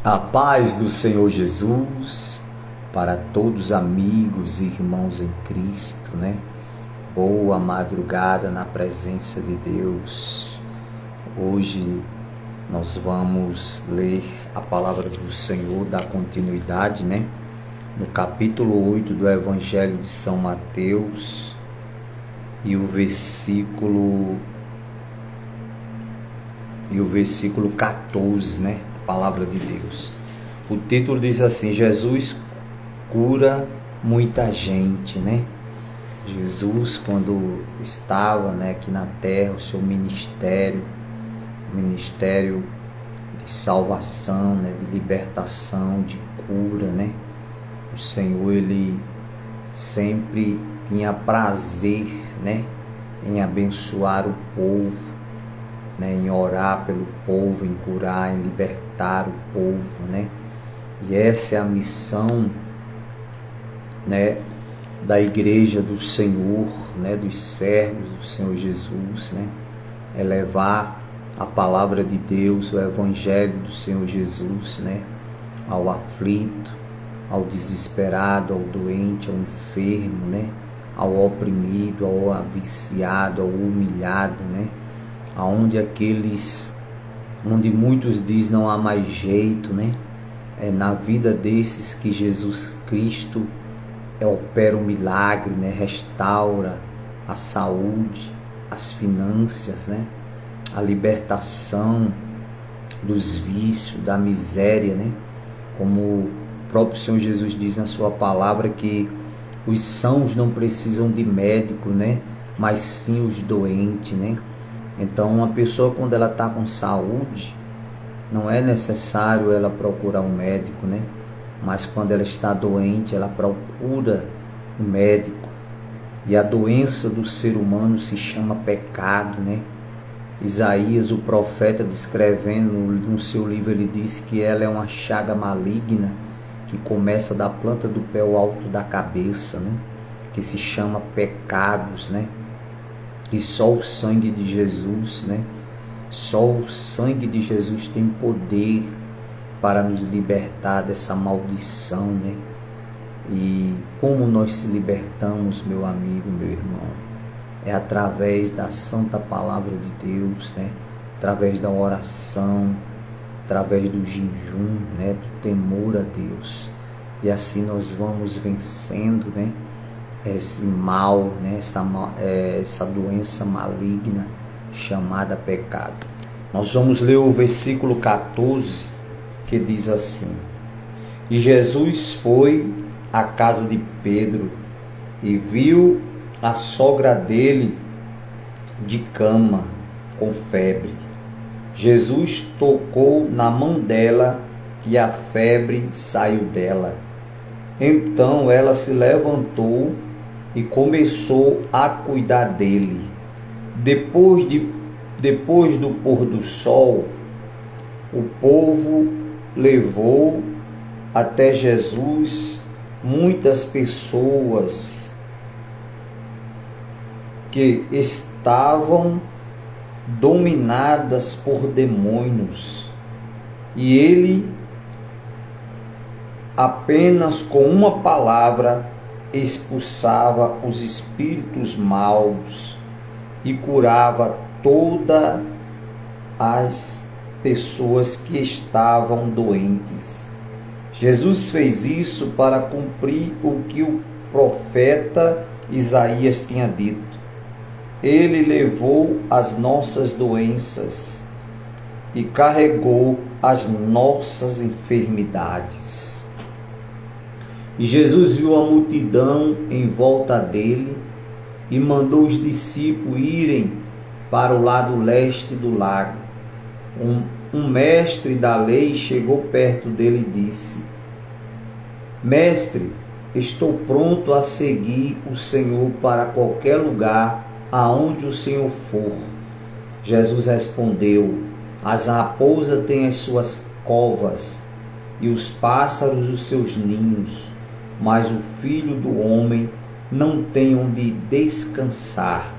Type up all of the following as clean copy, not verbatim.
A paz do Senhor Jesus para todos amigos e irmãos em Cristo, né? Boa madrugada na presença de Deus. Hoje nós vamos ler a palavra do Senhor, dar continuidade, né? No capítulo 8 do Evangelho de São Mateus e o versículo 14, né? Palavra de Deus. O título diz assim: Jesus cura muita gente, né? Jesus, quando estava, né, aqui na terra, o seu ministério de salvação, né, de libertação, de cura, né? O Senhor, ele sempre tinha prazer, né, em abençoar o povo, né, em orar pelo povo, em curar, em libertar o povo, né? E essa é a missão, né, da igreja do Senhor, né, dos servos do Senhor Jesus, né? É levar a palavra de Deus, o evangelho do Senhor Jesus, né, ao aflito, ao desesperado, ao doente, ao enfermo, né, ao oprimido, ao viciado, ao humilhado, né? Onde muitos dizem não há mais jeito, né? É na vida desses que Jesus Cristo opera um milagre, né? Restaura a saúde, as finanças, né? A libertação dos vícios, da miséria, né? Como o próprio Senhor Jesus diz na sua palavra que os sãos não precisam de médico, né? Mas sim os doentes, né? Então, uma pessoa, quando ela está com saúde, não é necessário ela procurar um médico, né? Mas quando ela está doente, ela procura um médico. E a doença do ser humano se chama pecado, né? Isaías, o profeta, descrevendo no seu livro, ele diz que ela é uma chaga maligna que começa da planta do pé ao alto da cabeça, né? Que se chama pecados, né? E só o sangue de Jesus, né? Só o sangue de Jesus tem poder para nos libertar dessa maldição, né? E como nós se libertamos, meu amigo, meu irmão? É através da santa palavra de Deus, né? Através da oração, através do jejum, né? Do temor a Deus. E assim nós vamos vencendo, né? Esse mal, né? Essa doença maligna chamada pecado. Nós vamos ler o versículo 14, que diz assim: E Jesus foi à casa de Pedro e viu a sogra dele de cama, com febre. Jesus tocou na mão dela e a febre saiu dela. Então ela se levantou e começou a cuidar dele. Depois do pôr do sol, o povo levou até Jesus muitas pessoas que estavam dominadas por demônios, e ele apenas com uma palavra expulsava os espíritos maus e curava todas as pessoas que estavam doentes. Jesus fez isso para cumprir o que o profeta Isaías tinha dito. Ele levou as nossas doenças e carregou as nossas enfermidades. E Jesus viu a multidão em volta dele e mandou os discípulos irem para o lado leste do lago. Um mestre da lei chegou perto dele e disse: Mestre, estou pronto a seguir o Senhor para qualquer lugar aonde o Senhor for. Jesus respondeu: As raposas têm as suas covas e os pássaros os seus ninhos, mas o Filho do Homem não tem onde descansar.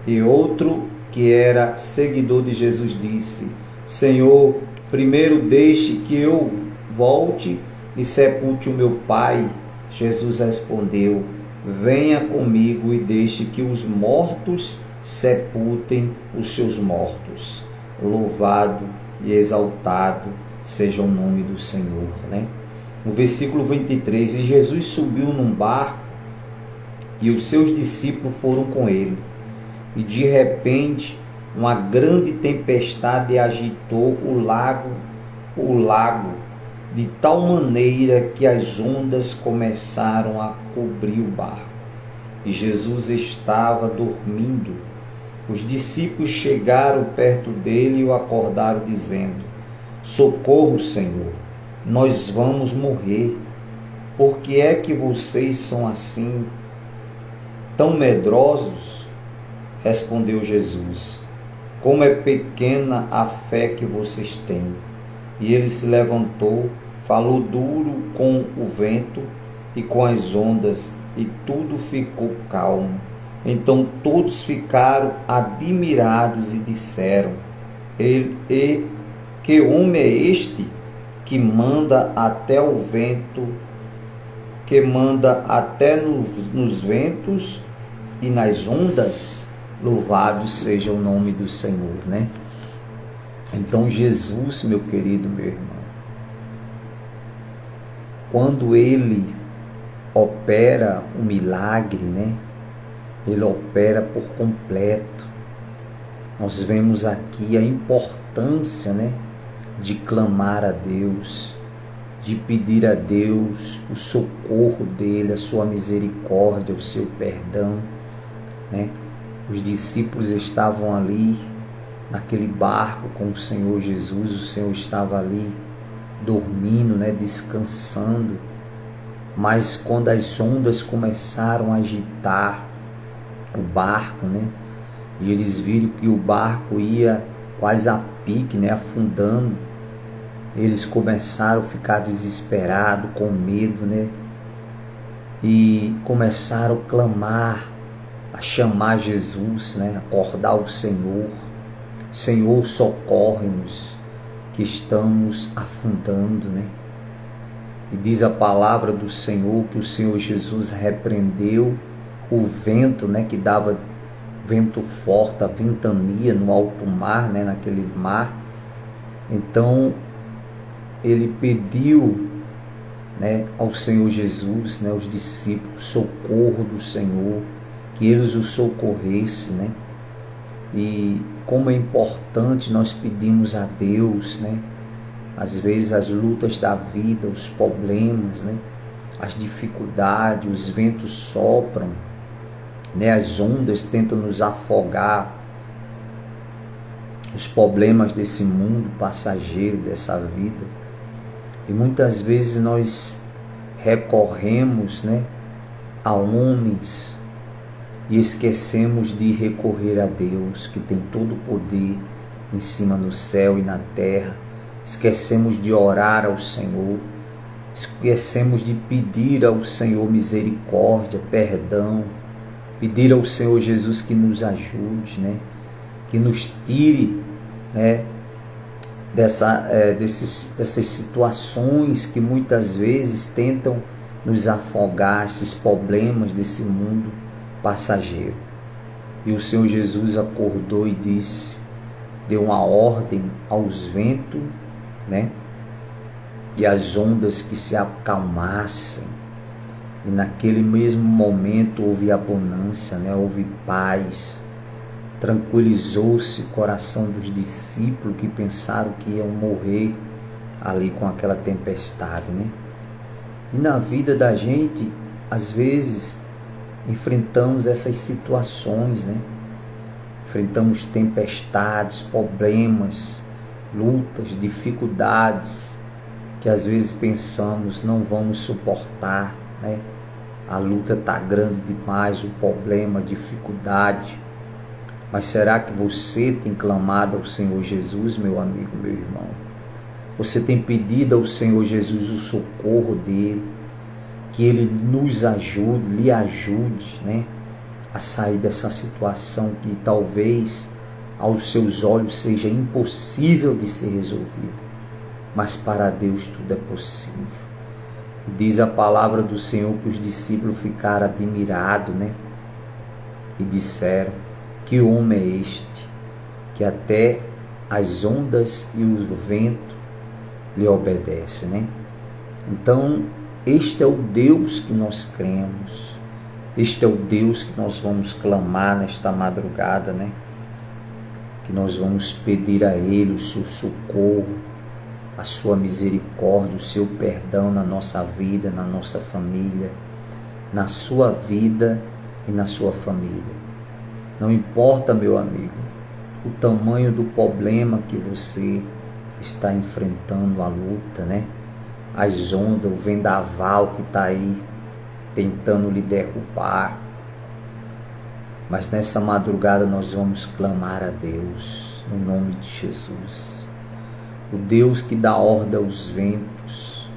E outro que era seguidor de Jesus disse: Senhor, Primeiro deixe que eu volte e sepulte o meu pai. Jesus respondeu: venha comigo e deixe que os mortos sepultem os seus mortos. Louvado e exaltado seja o nome do Senhor, né? No versículo 23, e Jesus subiu num barco e os seus discípulos foram com ele. E de repente, uma grande tempestade agitou o lago, de tal maneira que as ondas começaram a cobrir o barco. E Jesus estava dormindo. Os discípulos chegaram perto dele e o acordaram, dizendo: socorro, Senhor, nós vamos morrer. Por que é que vocês são assim, tão medrosos? Respondeu Jesus: como é pequena a fé que vocês têm. E ele se levantou, falou duro com o vento e com as ondas, e tudo ficou calmo. Então todos ficaram admirados e disseram: que homem é este que manda até o vento, que manda até nos ventos e nas ondas? Louvado seja o nome do Senhor, né? Então Jesus, meu querido, meu irmão, quando ele opera o milagre, né? Ele opera por completo. Nós vemos aqui a importância, né, de clamar a Deus, de pedir a Deus o socorro dele, a sua misericórdia, o seu perdão, né? Os discípulos estavam ali naquele barco com o Senhor Jesus, o Senhor estava ali dormindo, né, descansando. Mas quando as ondas começaram a agitar o barco, né, e eles viram que o barco ia quase a pique, né, afundando, eles começaram a ficar desesperados, com medo, né, e começaram a clamar, a chamar Jesus, né, acordar o Senhor: Senhor, socorre-nos, que estamos afundando, né? E diz a palavra do Senhor que o Senhor Jesus repreendeu o vento, né, que dava vento forte, a ventania no alto mar, né, naquele mar. Então ele pediu, né, ao Senhor Jesus, né, aos discípulos, socorro do Senhor, que eles o socorressem, né? E como é importante nós pedimos a Deus, né? Às vezes as lutas da vida, os problemas, né? As dificuldades, os ventos sopram, né? As ondas tentam nos afogar, os problemas desse mundo passageiro, dessa vida. E muitas vezes nós recorremos, né, a homens e esquecemos de recorrer a Deus, que tem todo o poder em cima no céu e na terra. Esquecemos de orar ao Senhor, esquecemos de pedir ao Senhor misericórdia, perdão, pedir ao Senhor Jesus que nos ajude, né, que nos tire, né, dessas situações que muitas vezes tentam nos afogar, esses problemas desse mundo passageiro. E o Senhor Jesus acordou e disse, deu uma ordem aos ventos, né, e às ondas que se acalmassem. E naquele mesmo momento houve abundância, né, houve paz. Tranquilizou-se o coração dos discípulos que pensaram que iam morrer ali com aquela tempestade, né? E na vida da gente, às vezes, enfrentamos essas situações, né? Enfrentamos tempestades, problemas, lutas, dificuldades, que às vezes pensamos não vamos suportar, né? A luta está grande demais, o problema, a dificuldade. Mas será que você tem clamado ao Senhor Jesus, meu amigo, meu irmão? Você tem pedido ao Senhor Jesus o socorro dele, que ele nos ajude, lhe ajude, né, a sair dessa situação que talvez aos seus olhos seja impossível de ser resolvida. mas para Deus tudo é possível. E diz a palavra do Senhor que os discípulos ficaram admirados, né? E disseram: que homem é este, que até as ondas e o vento lhe obedecem, né? Então, este é o Deus que nós cremos, este é o Deus que nós vamos clamar nesta madrugada, né? Que nós vamos pedir a Ele o seu socorro, a sua misericórdia, o seu perdão na nossa vida, na nossa família, na sua vida e na sua família. Não importa, meu amigo, o tamanho do problema que você está enfrentando, a luta, né? As ondas, o vendaval que está aí tentando lhe derrubar. Mas nessa madrugada nós vamos clamar a Deus, no nome de Jesus. O Deus que dá ordem aos ventos,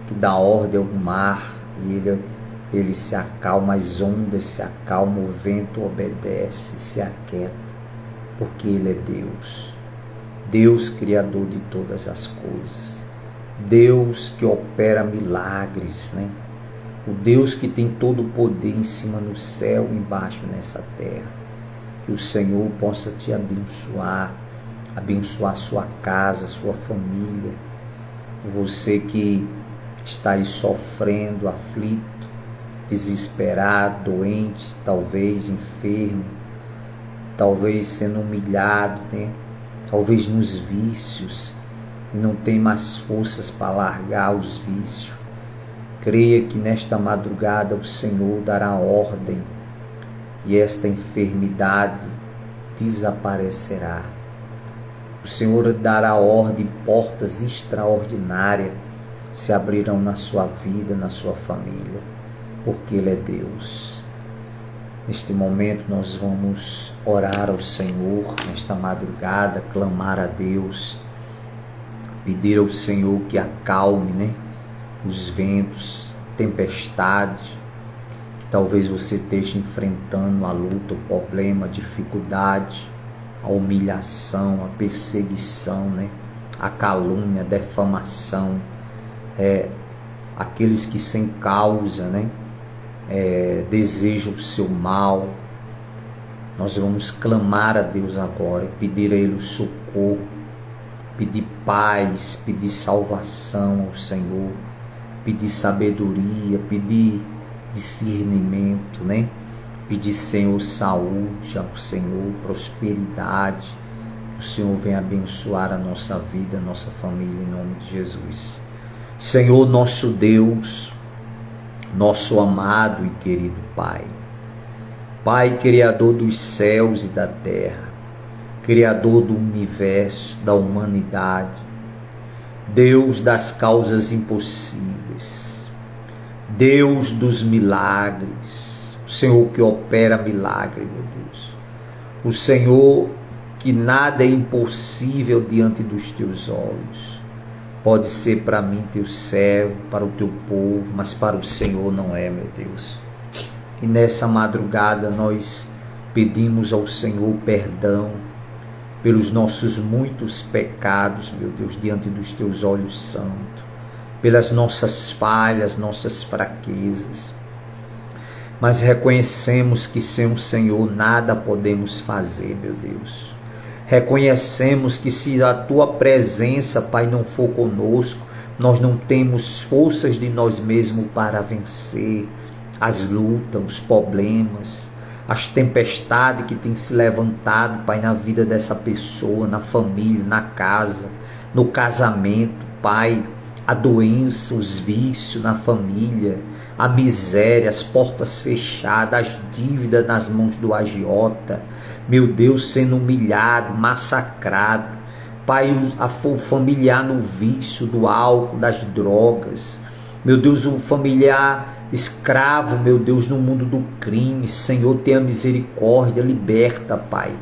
que dá ordem ao mar, e ele se acalma, as ondas se acalmam, o vento obedece, se aquieta, porque Ele é Deus. Deus criador de todas as coisas. Deus que opera milagres, né? O Deus que tem todo o poder em cima no céu e embaixo nessa terra. Que o Senhor possa te abençoar, abençoar sua casa, sua família. Você que está aí sofrendo, aflito, desesperado, doente, talvez enfermo, talvez sendo humilhado, né? Talvez nos vícios, e não tem mais forças para largar os vícios. Creia que nesta madrugada o Senhor dará ordem e esta enfermidade desaparecerá. O Senhor dará ordem, portas extraordinárias se abrirão na sua vida, na sua família, porque Ele é Deus. Neste momento nós vamos orar ao Senhor, nesta madrugada, clamar a Deus, pedir ao Senhor que acalme, né, os ventos, tempestades, que talvez você esteja enfrentando a luta, o problema, a dificuldade, a humilhação, a perseguição, né, a calúnia, a defamação, aqueles que sem causa, né, desejam o seu mal. Nós vamos clamar a Deus agora e pedir a Ele o socorro, pedir paz, pedir salvação ao Senhor, pedir sabedoria, pedir discernimento, né? Pedir, Senhor, saúde ao Senhor, prosperidade. Que o Senhor venha abençoar a nossa vida, a nossa família, em nome de Jesus. Senhor, nosso Deus, nosso amado e querido Pai, Pai Criador dos céus e da terra, Criador do universo, da humanidade, Deus das causas impossíveis, Deus dos milagres, o Senhor que opera milagre, meu Deus, o Senhor que nada é impossível diante dos teus olhos. Pode ser para mim teu servo, para o teu povo, mas para o Senhor não é, meu Deus. E nessa madrugada nós pedimos ao Senhor perdão pelos nossos muitos pecados, meu Deus, diante dos teus olhos santos, pelas nossas falhas, nossas fraquezas. Mas reconhecemos que sem o Senhor nada podemos fazer, meu Deus. Reconhecemos que se a Tua presença, Pai, não for conosco, nós não temos forças de nós mesmos para vencer as lutas, os problemas, as tempestades que têm se levantado, Pai, na vida dessa pessoa, na família, na casa, no casamento, Pai, a doença, os vícios na família, a miséria, as portas fechadas, as dívidas nas mãos do agiota, meu Deus, sendo humilhado, massacrado, Pai, o familiar no vício do álcool, das drogas, meu Deus, o familiar escravo, meu Deus, no mundo do crime. Senhor, tenha misericórdia, liberta, Pai,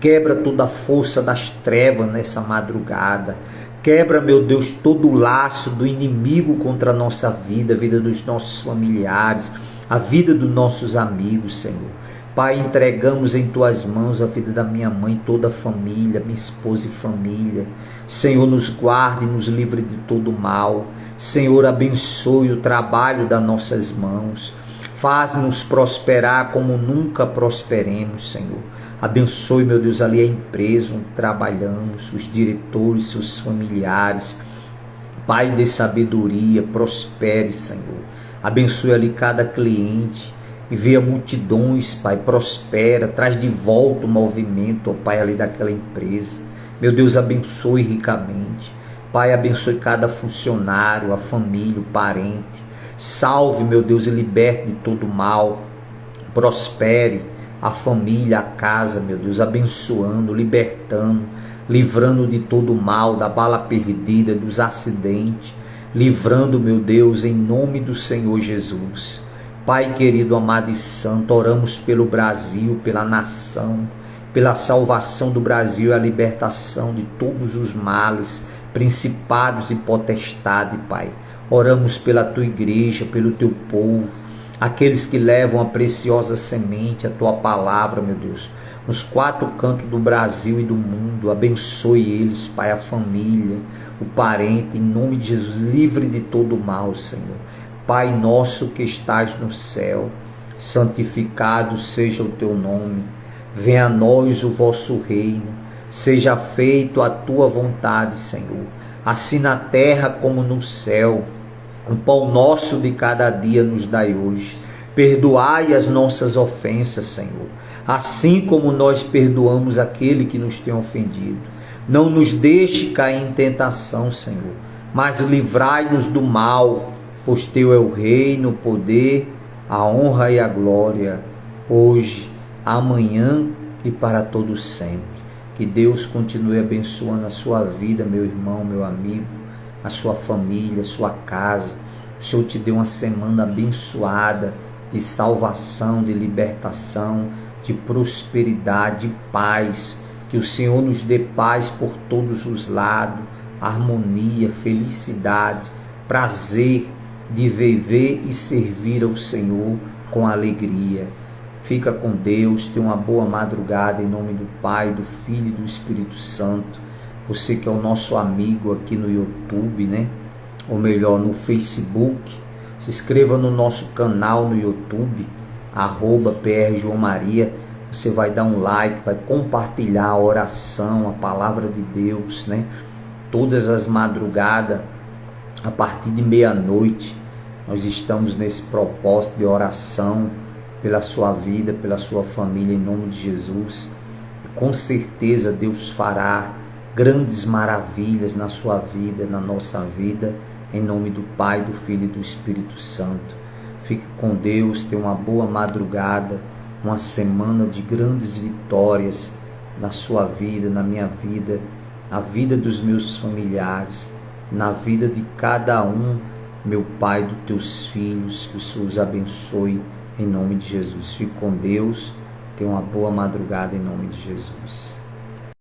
quebra toda a força das trevas nessa madrugada, quebra, meu Deus, todo o laço do inimigo contra a nossa vida, a vida dos nossos familiares, a vida dos nossos amigos, Senhor. Pai, entregamos em Tuas mãos a vida da minha mãe, toda a família, minha esposa e família. Senhor, nos guarde e nos livre de todo mal. Senhor, abençoe o trabalho das nossas mãos. Faz-nos prosperar como nunca prosperemos, Senhor. Abençoe, meu Deus, ali a empresa onde trabalhamos, os diretores, seus familiares. Pai, dê sabedoria, prospere, Senhor. Abençoe ali cada cliente e veja multidões, Pai, prospera, traz de volta o movimento, ó Pai, ali daquela empresa. Meu Deus, abençoe ricamente. Pai, abençoe cada funcionário, a família, o parente. Salve, meu Deus, e liberte de todo mal. Prospere a família, a casa, meu Deus, abençoando, libertando, livrando de todo mal, da bala perdida, dos acidentes, livrando, meu Deus, em nome do Senhor Jesus. Pai querido, amado e santo, oramos pelo Brasil, pela nação, pela salvação do Brasil e a libertação de todos os males, principados e potestades, Pai. Oramos pela Tua igreja, pelo Teu povo, aqueles que levam a preciosa semente, a Tua palavra, meu Deus, nos 4 cantos do Brasil e do mundo. Abençoe eles, Pai, a família, o parente, em nome de Jesus, livre de todo mal, Senhor. Pai nosso que estás no céu, santificado seja o Teu nome. Venha a nós o vosso reino, seja feito a Tua vontade, Senhor, assim na terra como no céu. O pão nosso de cada dia nos dai hoje. Perdoai as nossas ofensas, Senhor, assim como nós perdoamos aquele que nos tem ofendido. Não nos deixe cair em tentação, Senhor, mas livrai-nos do mal, pois Teu é o reino, o poder, a honra e a glória, hoje, amanhã e para todo sempre. Que Deus continue abençoando a sua vida, meu irmão, meu amigo, a sua família, a sua casa. O Senhor te dê uma semana abençoada de salvação, de libertação, de prosperidade, de paz. Que o Senhor nos dê paz por todos os lados, harmonia, felicidade, prazer de viver e servir ao Senhor com alegria. Fica com Deus, tenha uma boa madrugada em nome do Pai, do Filho e do Espírito Santo. Você que é o nosso amigo aqui no YouTube, né? Ou melhor, no Facebook. Se inscreva no nosso canal no YouTube, @PR João Maria. Você vai dar um like, vai compartilhar a oração, a palavra de Deus, né? Todas as madrugadas, a partir de meia-noite, nós estamos nesse propósito de oração pela sua vida, pela sua família, em nome de Jesus. E com certeza Deus fará grandes maravilhas na sua vida, na nossa vida, em nome do Pai, do Filho e do Espírito Santo. Fique com Deus, tenha uma boa madrugada, uma semana de grandes vitórias na sua vida, na minha vida, na vida dos meus familiares, na vida de cada um, meu Pai, dos Teus filhos. Que o Senhor os abençoe em nome de Jesus. Fique com Deus, tenha uma boa madrugada em nome de Jesus.